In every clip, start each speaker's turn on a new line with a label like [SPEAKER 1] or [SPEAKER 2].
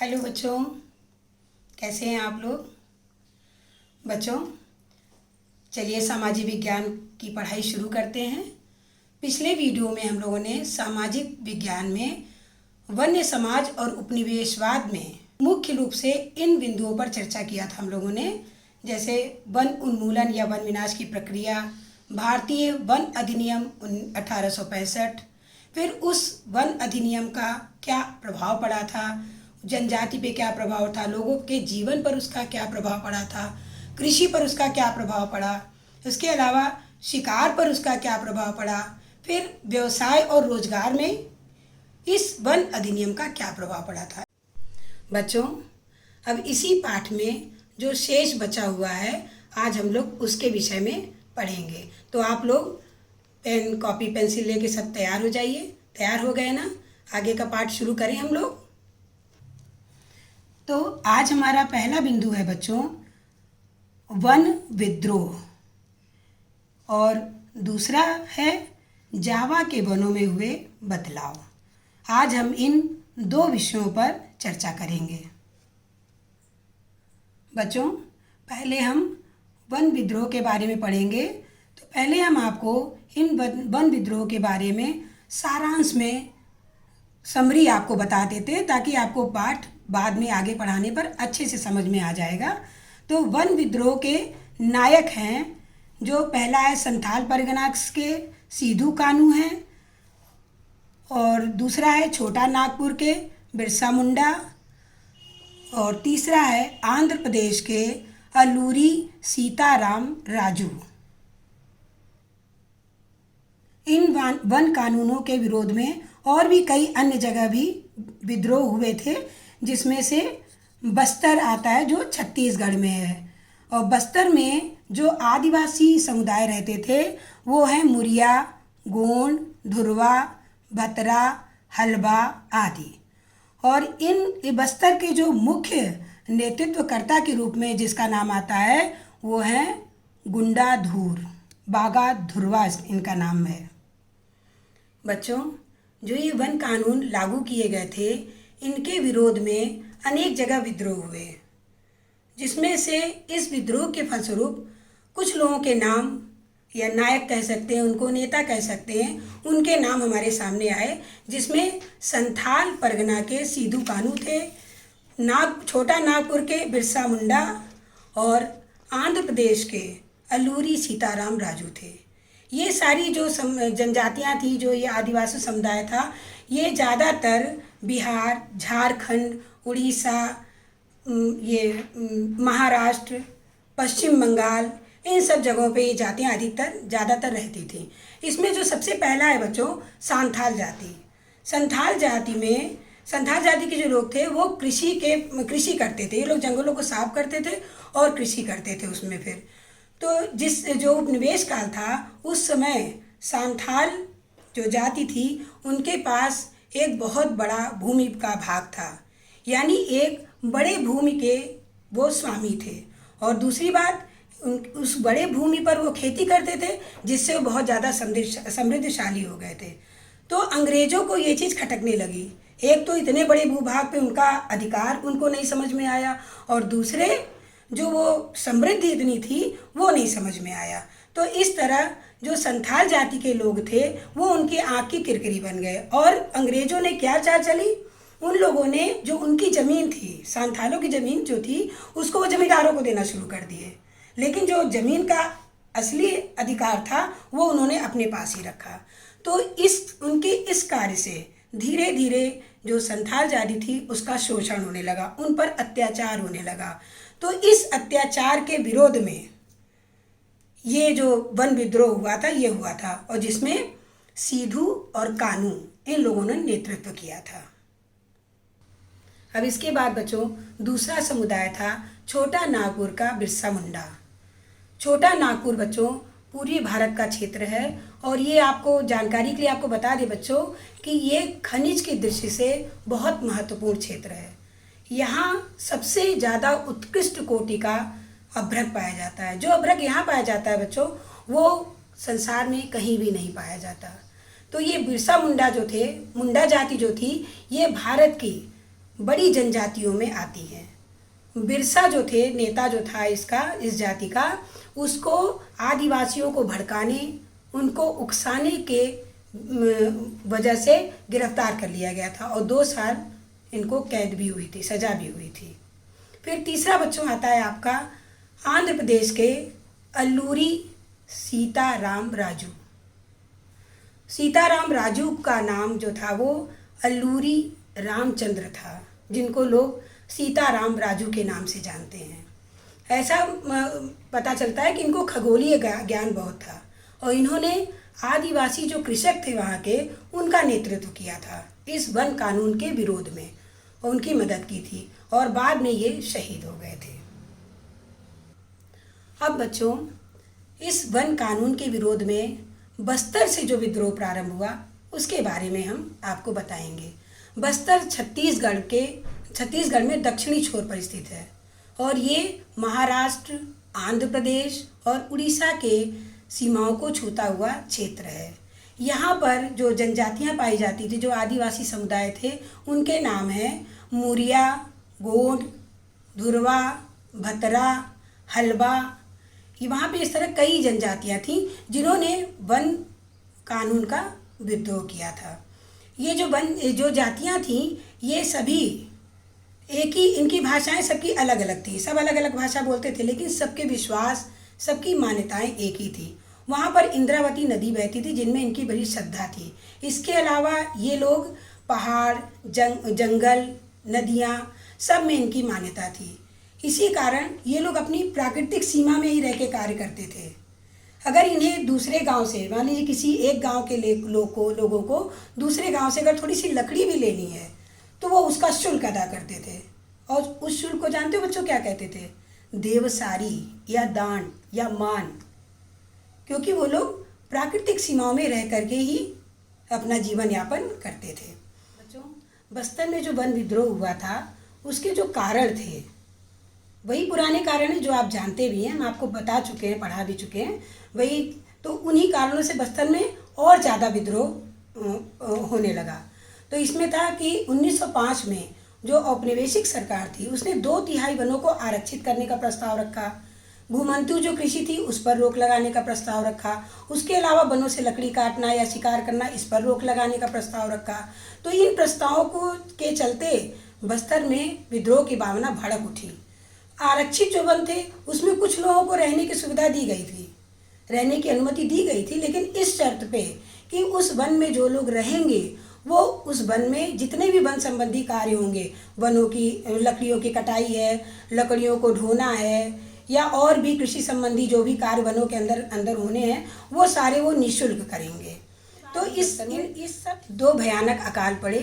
[SPEAKER 1] Hello बच्चों, कैसे हैं आप लोग। बच्चों, चलिए सामाजिक विज्ञान की पढ़ाई शुरू करते हैं। पिछले वीडियो में हम लोगों ने सामाजिक विज्ञान में वन्य समाज और उपनिवेशवाद में मुख्य रूप से इन बिंदुओं पर चर्चा किया था हम लोगों ने, जैसे वन उन्मूलन या वन विनाश की प्रक्रिया, भारतीय वन अधिनियम 1865, फिर उस वन अधिनियम का क्या प्रभाव पड़ा था, जनजाति पे क्या प्रभाव था, लोगों के जीवन पर उसका क्या प्रभाव पड़ा था, कृषि पर उसका क्या प्रभाव पड़ा, इसके अलावा शिकार पर उसका क्या प्रभाव पड़ा, फिर व्यवसाय और रोजगार में इस वन अधिनियम का क्या प्रभाव पड़ा था। बच्चों, अब इसी पाठ में जो शेष बचा हुआ है आज हम लोग उसके विषय में पढ़ेंगे। तो आप लोग पेन कॉपी पेंसिल लेके सब तैयार हो जाइए। तैयार हो गए ना? आगे का पाठ शुरू करें हम लोग। तो आज हमारा पहला बिंदु है बच्चों वन विद्रोह, और दूसरा है जावा के वनों में हुए बदलाव। आज हम इन दो विषयों पर चर्चा करेंगे। बच्चों, पहले हम वन विद्रोह के बारे में पढ़ेंगे। तो पहले हम आपको इन वन विद्रोह के बारे में सारांश में समरी आपको बता देते हैं, ताकि आपको पाठ बाद में आगे पढ़ाने पर अच्छे से समझ में आ जाएगा। तो वन विद्रोह के नायक हैं, जो पहला है संथाल परगना के सिद्धू कान्हू हैं, और दूसरा है छोटा नागपुर के बिरसा मुंडा, और तीसरा है आंध्र प्रदेश के अल्लूरी सीताराम राजू। इन वन कानूनों के विरोध में और भी कई अन्य जगह भी विद्रोह हुए थे, जिसमें से बस्तर आता है जो छत्तीसगढ़ में है। और बस्तर में जो आदिवासी समुदाय रहते थे वो हैं मुरिया, गोंड, धुरवा, भतरा, हलबा आदि। और इन बस्तर के जो मुख्य नेतृत्वकर्ता के रूप में जिसका नाम आता है वो है गुंडाधुर, बागा धुरवा इनका नाम है। बच्चों, जो ये वन कानून लागू किए गए थे, इनके विरोध में अनेक जगह विद्रोह हुए, जिसमें से इस विद्रोह के फलस्वरूप कुछ लोगों के नाम, या नायक कह सकते हैं, उनको नेता कह सकते हैं, उनके नाम हमारे सामने आए, जिसमें संथाल परगना के सिद्धू कान्हू थे, छोटा नागपुर के बिरसा मुंडा, और आंध्र प्रदेश के अल्लूरी सीताराम राजू थे। ये सारी जो जनजातियाँ थी, जो ये आदिवासी समुदाय था, ये ज़्यादातर बिहार, झारखंड, उड़ीसा, ये महाराष्ट्र, पश्चिम बंगाल, इन सब जगहों पे ये जातियाँ ज़्यादातर रहती थी। इसमें जो सबसे पहला है बच्चों संथाल जाति। संथाल जाति के जो लोग थे वो कृषि करते थे। ये लोग जंगलों को साफ करते थे और कृषि करते थे उसमें। फिर तो जो उपनिवेश काल था, उस समय संथाल जो जाति थी उनके पास एक बहुत बड़ा भूमि का भाग था, यानी एक बड़े भूमि के वो स्वामी थे। और दूसरी बात, उस बड़े भूमि पर वो खेती करते थे, जिससे वो बहुत ज़्यादा समृद्धशाली हो गए थे। तो अंग्रेज़ों को ये चीज़ खटकने लगी। एक तो इतने बड़े भूभाग पे उनका अधिकार उनको नहीं समझ में आया, और दूसरे जो वो समृद्धि इतनी थी वो नहीं समझ में आया। तो इस तरह जो संथाल जाति के लोग थे वो उनकी आँख की किरकिरी बन गए, और अंग्रेज़ों ने क्या चाल चली, उन लोगों ने जो उनकी ज़मीन थी, संथालों की ज़मीन जो थी, उसको वो ज़मींदारों को देना शुरू कर दिए। लेकिन जो ज़मीन का असली अधिकार था वो उन्होंने अपने पास ही रखा। तो उनके इस कार्य से धीरे धीरे जो संथाल जाति थी उसका शोषण होने लगा, उन पर अत्याचार होने लगा। तो इस अत्याचार के विरोध में ये जो वन विद्रोह हुआ था, ये हुआ था, और जिसमें सिद्धू और कान्हू इन लोगों ने नेतृत्व किया था। अब इसके बाद बच्चों दूसरा समुदाय था छोटा नागपुर का बिरसा मुंडा। छोटा नागपुर बच्चों पूर्वी भारत का क्षेत्र है, और ये आपको जानकारी के लिए आपको बता दें बच्चों कि ये खनिज की दृष्टि से बहुत महत्वपूर्ण क्षेत्र है। यहाँ सबसे ज़्यादा उत्कृष्ट कोटि का अभ्रक पाया जाता है। जो अभ्रक यहाँ पाया जाता है बच्चों, वो संसार में कहीं भी नहीं पाया जाता। तो ये बिरसा मुंडा जो थे, मुंडा जाति जो थी, ये भारत की बड़ी जनजातियों में आती हैं। बिरसा जो थे, नेता जो था इस जाति का, उसको आदिवासियों को भड़काने, उनको उकसाने के वजह से गिरफ्तार कर लिया गया था और 2 साल इनको कैद भी हुई थी, सज़ा भी हुई थी। फिर तीसरा बच्चों आता है आपका आंध्र प्रदेश के अल्लूरी सीताराम राजू। सीताराम राजू का नाम जो था वो अल्लूरी रामचंद्र था, जिनको लोग सीताराम राजू के नाम से जानते हैं। ऐसा पता चलता है कि इनको खगोलीय ज्ञान बहुत था और इन्होंने आदिवासी जो कृषक थे वहाँ के, उनका नेतृत्व किया था इस वन कानून के विरोध में और उनकी मदद की थी और बाद में ये शहीद हो गए थे। अब बच्चों, इस वन कानून के विरोध में बस्तर से जो विद्रोह प्रारंभ हुआ उसके बारे में हम आपको बताएंगे। बस्तर छत्तीसगढ़ में दक्षिणी छोर पर स्थित है और ये महाराष्ट्र, आंध्र प्रदेश और उड़ीसा के सीमाओं को छूता हुआ क्षेत्र है। यहाँ पर जो जनजातियाँ पाई जाती थी, जो आदिवासी समुदाय थे, उनके नाम हैं मुरिया, गोंड, धुरवा, भतरा, हलबा। ये वहाँ पे इस तरह कई जनजातियाँ थीं जिन्होंने वन कानून का विद्रोह किया था। ये जो जातियाँ थीं, ये सभी एक ही, इनकी भाषाएं सबकी अलग अलग थी, सब अलग अलग भाषा बोलते थे, लेकिन सबके विश्वास, सबकी मान्यताएं एक ही थी। वहाँ पर इंद्रावती नदी बहती थी जिनमें इनकी बड़ी श्रद्धा थी। इसके अलावा ये लोग पहाड़, जंगल, नदियाँ, सब में इनकी मान्यता थी। इसी कारण ये लोग अपनी प्राकृतिक सीमा में ही रह के कार्य करते थे। अगर इन्हें दूसरे गांव से, मान लीजिए किसी एक गांव के लोगों को दूसरे गांव से अगर थोड़ी सी लकड़ी भी लेनी है तो वो उसका शुल्क अदा करते थे और उस शुल्क को जानते हो बच्चों क्या कहते थे? देवसारी या दान या मान, क्योंकि वो लोग प्राकृतिक सीमाओं में रह करके ही अपना जीवन यापन करते थे। बच्चों, बस्तर में जो वन विद्रोह हुआ था उसके जो कारण थे वही पुराने कारण हैं जो आप जानते भी हैं, हम आपको बता चुके हैं, पढ़ा भी चुके हैं। वही तो उन्हीं कारणों से बस्तर में और ज़्यादा विद्रोह होने लगा। तो इसमें था कि 1905 में जो औपनिवेशिक सरकार थी उसने 2/3 वनों को आरक्षित करने का प्रस्ताव रखा। भूमंतु जो कृषि थी उस पर रोक लगाने का प्रस्ताव रखा। उसके अलावा वनों से लकड़ी काटना या शिकार करना, इस पर रोक लगाने का प्रस्ताव रखा। तो इन प्रस्तावों के चलते बस्तर में विद्रोह की भावना भड़क उठी। आरक्षित जो वन थे उसमें कुछ लोगों को रहने की सुविधा दी गई थी, रहने की अनुमति दी गई थी, लेकिन इस शर्त पे कि उस वन में जो लोग रहेंगे वो उस वन में जितने भी वन संबंधी कार्य होंगे, वनों की लकड़ियों की कटाई है, लकड़ियों को ढोना है या और भी कृषि संबंधी जो भी कार्य वनों के अंदर होने हैं, वो सारे वो निःशुल्क करेंगे। तो इस सब 2 भयानक अकाल पड़े।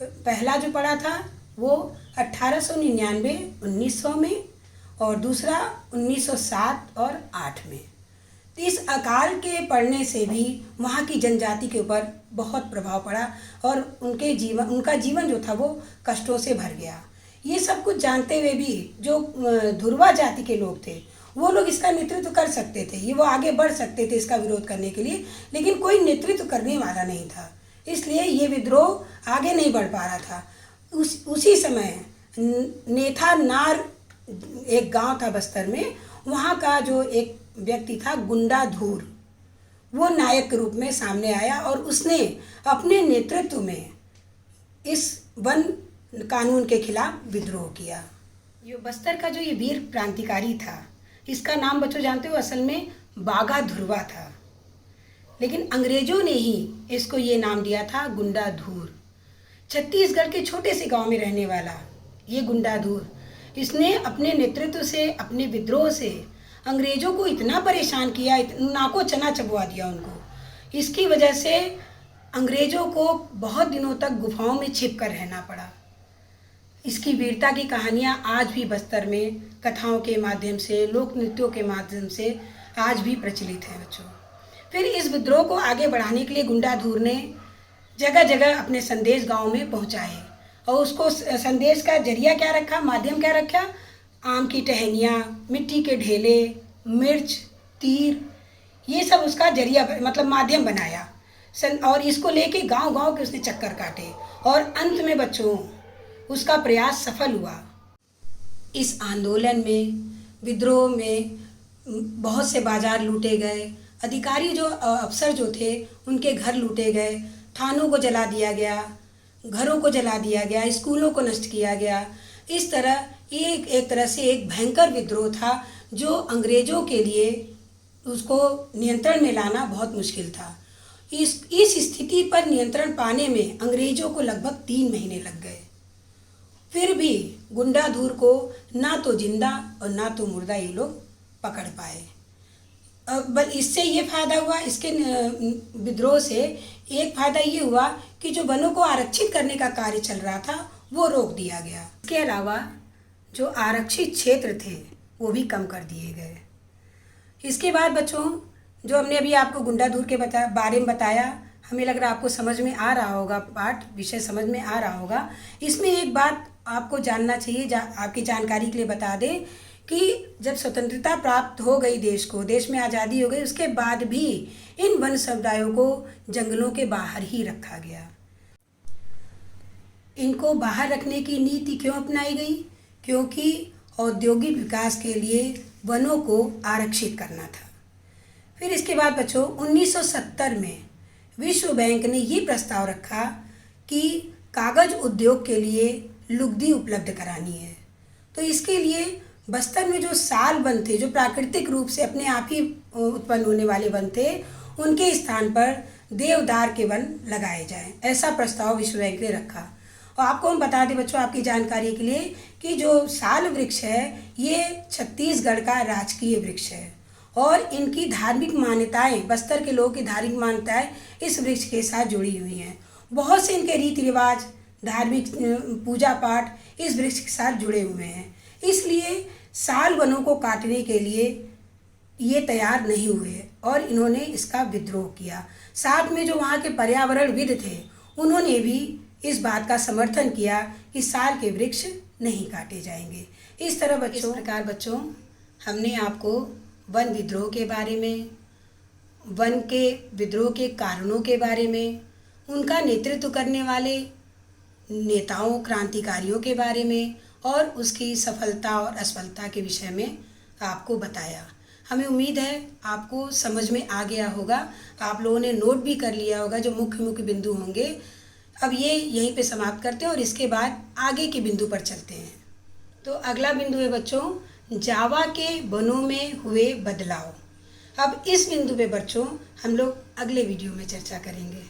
[SPEAKER 1] पहला जो पड़ा था वो 1899 1900 में और दूसरा 1907 और 8 में। तो इस अकाल के पड़ने से भी वहाँ की जनजाति के ऊपर बहुत प्रभाव पड़ा और उनका जीवन जो था वो कष्टों से भर गया। ये सब कुछ जानते हुए भी जो धुरवा जाति के लोग थे वो लोग इसका नेतृत्व कर सकते थे, वो आगे बढ़ सकते थे इसका विरोध करने के लिए, लेकिन कोई नेतृत्व करने वाला नहीं था, इसलिए ये विद्रोह आगे नहीं बढ़ पा रहा था। उसी समय नेथा नार एक गांव था बस्तर में, वहाँ का जो एक व्यक्ति था गुंडाधूर, वो नायक के रूप में सामने आया और उसने अपने नेतृत्व में इस वन कानून के खिलाफ विद्रोह किया। ये बस्तर का जो ये वीर क्रांतिकारी था, इसका नाम बच्चों जानते हो असल में बाघा धुरवा था, लेकिन अंग्रेजों ने ही इसको ये नाम दिया था गुंडाधूर। छत्तीसगढ़ के छोटे से गांव में रहने वाला ये गुंडाधूर, इसने अपने नेतृत्व से, अपने विद्रोह से अंग्रेजों को इतना परेशान किया, नाको चना चबवा दिया उनको। इसकी वजह से अंग्रेजों को बहुत दिनों तक गुफाओं में छिप कर रहना पड़ा। इसकी वीरता की कहानियाँ आज भी बस्तर में कथाओं के माध्यम से, लोक नृत्यों के माध्यम से आज भी प्रचलित है बच्चों। फिर इस विद्रोह को आगे बढ़ाने के लिए गुंडाधूर ने जगह जगह अपने संदेश गांव में पहुंचाए और उसको संदेश का जरिया क्या रखा, माध्यम क्या रखा? आम की टहनियाँ, मिट्टी के ढेले, मिर्च, तीर, ये सब उसका जरिया मतलब माध्यम बनाया और इसको लेके गांव-गांव के उसने चक्कर काटे और अंत में बच्चों उसका प्रयास सफल हुआ। इस आंदोलन में, विद्रोह में बहुत से बाजार लूटे गए, अधिकारी जो अफसर जो थे उनके घर लूटे गए, थानों को जला दिया गया, घरों को जला दिया गया, स्कूलों को नष्ट किया गया। इस तरह एक तरह से एक भयंकर विद्रोह था जो अंग्रेज़ों के लिए उसको नियंत्रण में लाना बहुत मुश्किल था। इस स्थिति पर नियंत्रण पाने में अंग्रेज़ों को लगभग 3 महीने लग गए। फिर भी गुंडाधुर को ना तो जिंदा और ना तो मुर्दा ये लोग पकड़ पाए। बल इससे ये फ़ायदा हुआ, इसके विद्रोह से एक फ़ायदा ये हुआ कि जो वनों को आरक्षित करने का कार्य चल रहा था वो रोक दिया गया। इसके अलावा जो आरक्षित क्षेत्र थे वो भी कम कर दिए गए। इसके बाद बच्चों, जो हमने अभी आपको गुंडाधुर के बारे में बताया, हमें लग रहा है आपको समझ में आ रहा होगा, पाठ विषय समझ में आ रहा होगा। इसमें एक बात आपको जानना चाहिए, आपकी जानकारी के लिए बता दें कि जब स्वतंत्रता प्राप्त हो गई देश को, देश में आज़ादी हो गई, उसके बाद भी इन वन समुदायों को जंगलों के बाहर ही रखा गया। इनको बाहर रखने की नीति क्यों अपनाई गई? क्योंकि औद्योगिक विकास के लिए वनों को आरक्षित करना था। फिर इसके बाद बच्चों 1970 में विश्व बैंक ने ये प्रस्ताव रखा कि कागज़ उद्योग के लिए लुगदी उपलब्ध करानी है। तो इसके लिए बस्तर में जो साल वन थे, जो प्राकृतिक रूप से अपने आप ही उत्पन्न होने वाले वन थे, उनके स्थान पर देवदार के वन लगाए जाएं, ऐसा प्रस्ताव विश्व बैंक ने रखा। और आपको हम बता दें बच्चों, आपकी जानकारी के लिए, कि जो साल वृक्ष है ये छत्तीसगढ़ का राजकीय वृक्ष है और इनकी धार्मिक मान्यताएं, बस्तर के लोगों की धार्मिक मान्यताएं इस वृक्ष के साथ जुड़ी हुई हैं। बहुत से इनके रीति रिवाज, धार्मिक पूजा पाठ इस वृक्ष के साथ जुड़े हुए हैं। इसलिए साल वनों को काटने के लिए ये तैयार नहीं हुए और इन्होंने इसका विद्रोह किया। साथ में जो वहाँ के पर्यावरणविद थे उन्होंने भी इस बात का समर्थन किया कि साल के वृक्ष नहीं काटे जाएंगे। इस तरह बच्चों, इस प्रकार बच्चों हमने आपको वन विद्रोह के बारे में, वन के विद्रोह के कारणों के बारे में, उनका नेतृत्व करने वाले नेताओं, क्रांतिकारियों के बारे में और उसकी सफलता और असफलता के विषय में आपको बताया। हमें उम्मीद है आपको समझ में आ गया होगा, आप लोगों ने नोट भी कर लिया होगा जो मुख्य मुख्य बिंदु होंगे। अब ये यहीं पे समाप्त करते हैं और इसके बाद आगे के बिंदु पर चलते हैं। तो अगला बिंदु है बच्चों, जावा के वनों में हुए बदलाव। अब इस बिंदु पे बच्चों हम लोग अगले वीडियो में चर्चा करेंगे।